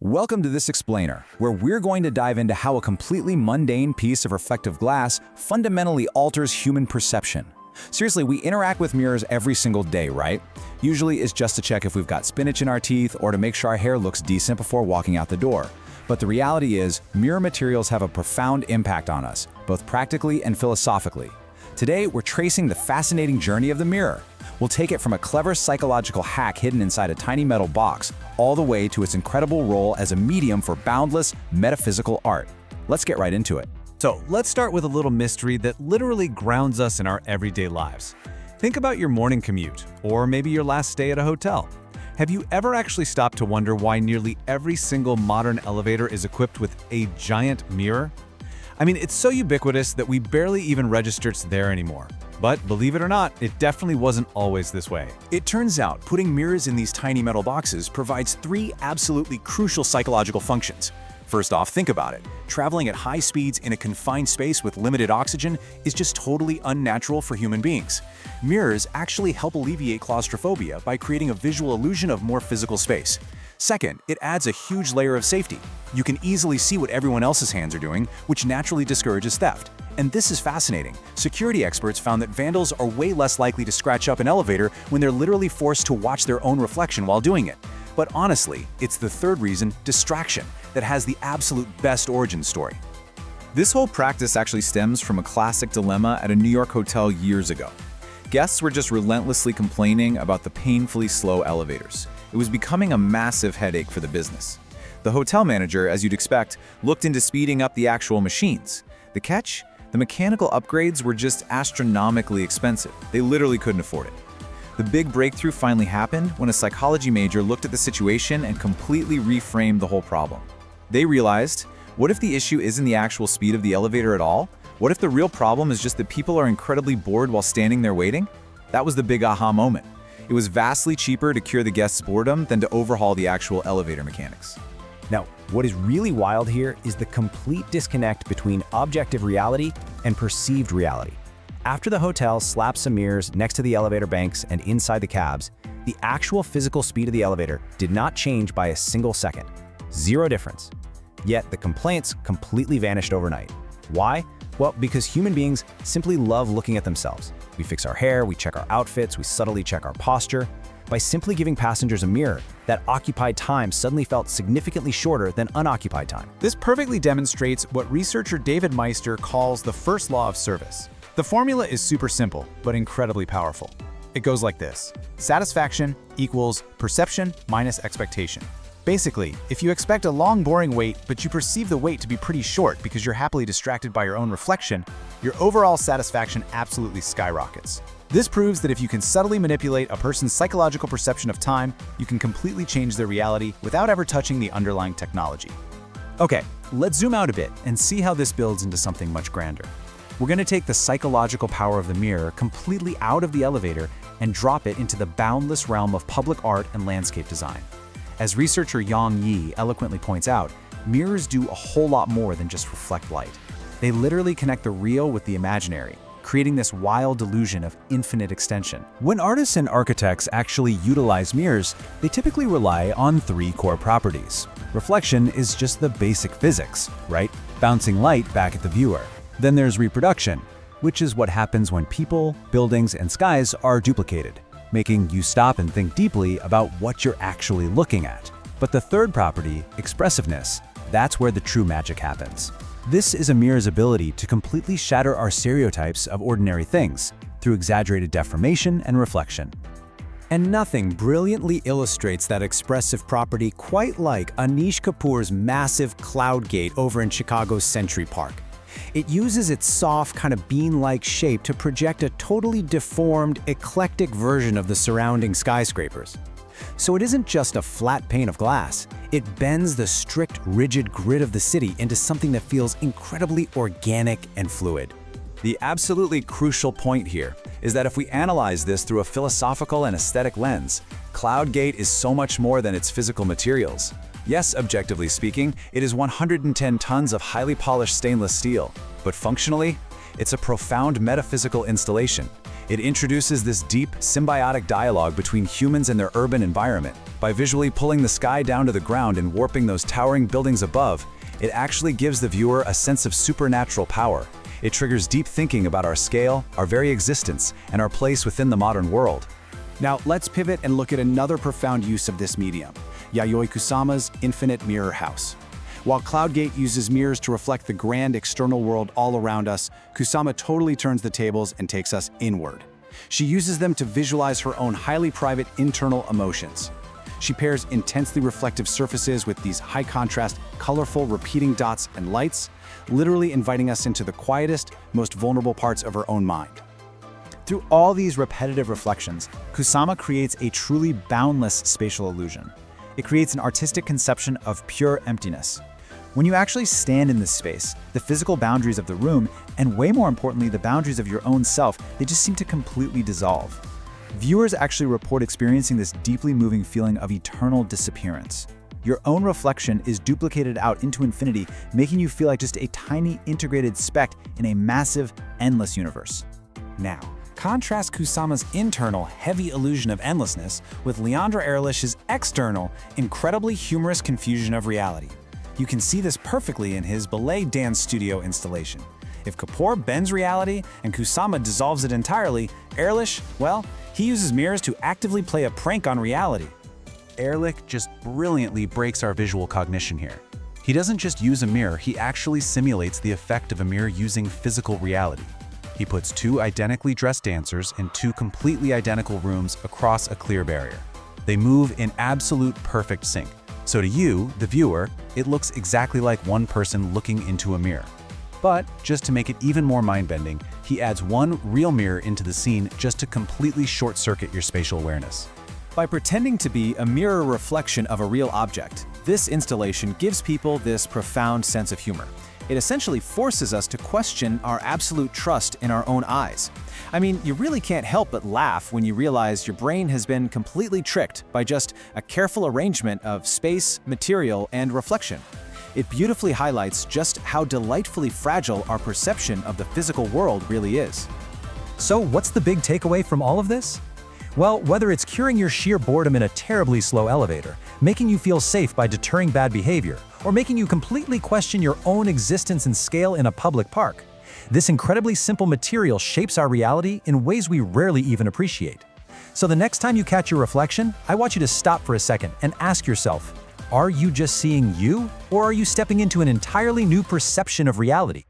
Welcome to This Explainer, where we're going to dive into how a completely mundane piece of reflective glass fundamentally alters human perception. Seriously, we interact with mirrors every single day, right? Usually it's just to check if we've got spinach in our teeth or to make sure our hair looks decent before walking out the door. But the reality is, mirror materials have a profound impact on us, both practically and philosophically. Today, we're tracing the fascinating journey of the mirror. We'll take it from a clever psychological hack hidden inside a tiny metal box, all the way to its incredible role as a medium for boundless, metaphysical art. Let's get right into it. So let's start with a little mystery that literally grounds us in our everyday lives. Think about your morning commute, or maybe your last stay at a hotel. Have you ever actually stopped to wonder why nearly every single modern elevator is equipped with a giant mirror? I mean, it's so ubiquitous that we barely even register it's there anymore. But believe it or not, it definitely wasn't always this way. It turns out putting mirrors in these tiny metal boxes provides three absolutely crucial psychological functions. First off, think about it. Traveling at high speeds in a confined space with limited oxygen is just totally unnatural for human beings. Mirrors actually help alleviate claustrophobia by creating a visual illusion of more physical space. Second, it adds a huge layer of safety. You can easily see what everyone else's hands are doing, which naturally discourages theft. And this is fascinating. Security experts found that vandals are way less likely to scratch up an elevator when they're literally forced to watch their own reflection while doing it. But honestly, it's the third reason, distraction, that has the absolute best origin story. This whole practice actually stems from a classic dilemma at a New York hotel years ago. Guests were just relentlessly complaining about the painfully slow elevators. It was becoming a massive headache for the business. The hotel manager, as you'd expect, looked into speeding up the actual machines. The catch? The mechanical upgrades were just astronomically expensive. They literally couldn't afford it. The big breakthrough finally happened when a psychology major looked at the situation and completely reframed the whole problem. They realized, what if the issue isn't the actual speed of the elevator at all? What if the real problem is just that people are incredibly bored while standing there waiting? That was the big aha moment. It was vastly cheaper to cure the guests' boredom than to overhaul the actual elevator mechanics. Now, what is really wild here is the complete disconnect between objective reality and perceived reality. After the hotel slapped some mirrors next to the elevator banks and inside the cabs, the actual physical speed of the elevator did not change by a single second. Zero difference. Yet the complaints completely vanished overnight. Why? Well, because human beings simply love looking at themselves. We fix our hair, we check our outfits, we subtly check our posture. By simply giving passengers a mirror, that occupied time suddenly felt significantly shorter than unoccupied time. This perfectly demonstrates what researcher David Meister calls the first law of service. The formula is super simple, but incredibly powerful. It goes like this: satisfaction equals perception minus expectation. Basically, if you expect a long, boring wait, but you perceive the wait to be pretty short because you're happily distracted by your own reflection, your overall satisfaction absolutely skyrockets. This proves that if you can subtly manipulate a person's psychological perception of time, you can completely change their reality without ever touching the underlying technology. Okay, let's zoom out a bit and see how this builds into something much grander. We're going to take the psychological power of the mirror completely out of the elevator and drop it into the boundless realm of public art and landscape design. As researcher Yang Yi eloquently points out, mirrors do a whole lot more than just reflect light. They literally connect the real with the imaginary, creating this wild delusion of infinite extension. When artists and architects actually utilize mirrors, they typically rely on three core properties. Reflection is just the basic physics, right? Bouncing light back at the viewer. Then there's reproduction, which is what happens when people, buildings, and skies are duplicated, making you stop and think deeply about what you're actually looking at. But the third property, expressiveness, that's where the true magic happens. This is a mirror's ability to completely shatter our stereotypes of ordinary things through exaggerated deformation and reflection. And nothing brilliantly illustrates that expressive property quite like Anish Kapoor's massive cloud gate over in Chicago's Century Park. It uses its soft, kind of bean-like shape to project a totally deformed, eclectic version of the surrounding skyscrapers. So it isn't just a flat pane of glass. It bends the strict, rigid grid of the city into something that feels incredibly organic and fluid. The absolutely crucial point here is that if we analyze this through a philosophical and aesthetic lens, CloudGate is so much more than its physical materials. Yes, objectively speaking, it is 110 tons of highly polished stainless steel, but functionally, it's a profound metaphysical installation. It introduces this deep, symbiotic dialogue between humans and their urban environment. By visually pulling the sky down to the ground and warping those towering buildings above, it actually gives the viewer a sense of supernatural power. It triggers deep thinking about our scale, our very existence, and our place within the modern world. Now, let's pivot and look at another profound use of this medium, Yayoi Kusama's Infinite Mirror House. While Cloudgate uses mirrors to reflect the grand external world all around us, Kusama totally turns the tables and takes us inward. She uses them to visualize her own highly private internal emotions. She pairs intensely reflective surfaces with these high-contrast, colorful, repeating dots and lights, literally inviting us into the quietest, most vulnerable parts of her own mind. Through all these repetitive reflections, Kusama creates a truly boundless spatial illusion. It creates an artistic conception of pure emptiness. When you actually stand in this space, the physical boundaries of the room, and way more importantly, the boundaries of your own self, they just seem to completely dissolve. Viewers actually report experiencing this deeply moving feeling of eternal disappearance. Your own reflection is duplicated out into infinity, making you feel like just a tiny integrated speck in a massive, endless universe. Now, contrast Kusama's internal, heavy illusion of endlessness with Leandra Ehrlich's external, incredibly humorous confusion of reality. You can see this perfectly in his Ballet Dance Studio installation. If Kapoor bends reality and Kusama dissolves it entirely, Ehrlich, well, he uses mirrors to actively play a prank on reality. Ehrlich just brilliantly breaks our visual cognition here. He doesn't just use a mirror, he actually simulates the effect of a mirror using physical reality. He puts two identically dressed dancers in two completely identical rooms across a clear barrier. They move in absolute perfect sync. So to you, the viewer, it looks exactly like one person looking into a mirror. But just to make it even more mind-bending, he adds one real mirror into the scene just to completely short-circuit your spatial awareness. By pretending to be a mirror reflection of a real object, this installation gives people this profound sense of humor. It essentially forces us to question our absolute trust in our own eyes. I mean, you really can't help but laugh when you realize your brain has been completely tricked by just a careful arrangement of space, material, and reflection. It beautifully highlights just how delightfully fragile our perception of the physical world really is. So what's the big takeaway from all of this? Well, whether it's curing your sheer boredom in a terribly slow elevator, making you feel safe by deterring bad behavior, or making you completely question your own existence and scale in a public park, this incredibly simple material shapes our reality in ways we rarely even appreciate. So the next time you catch your reflection, I want you to stop for a second and ask yourself, are you just seeing you, or are you stepping into an entirely new perception of reality?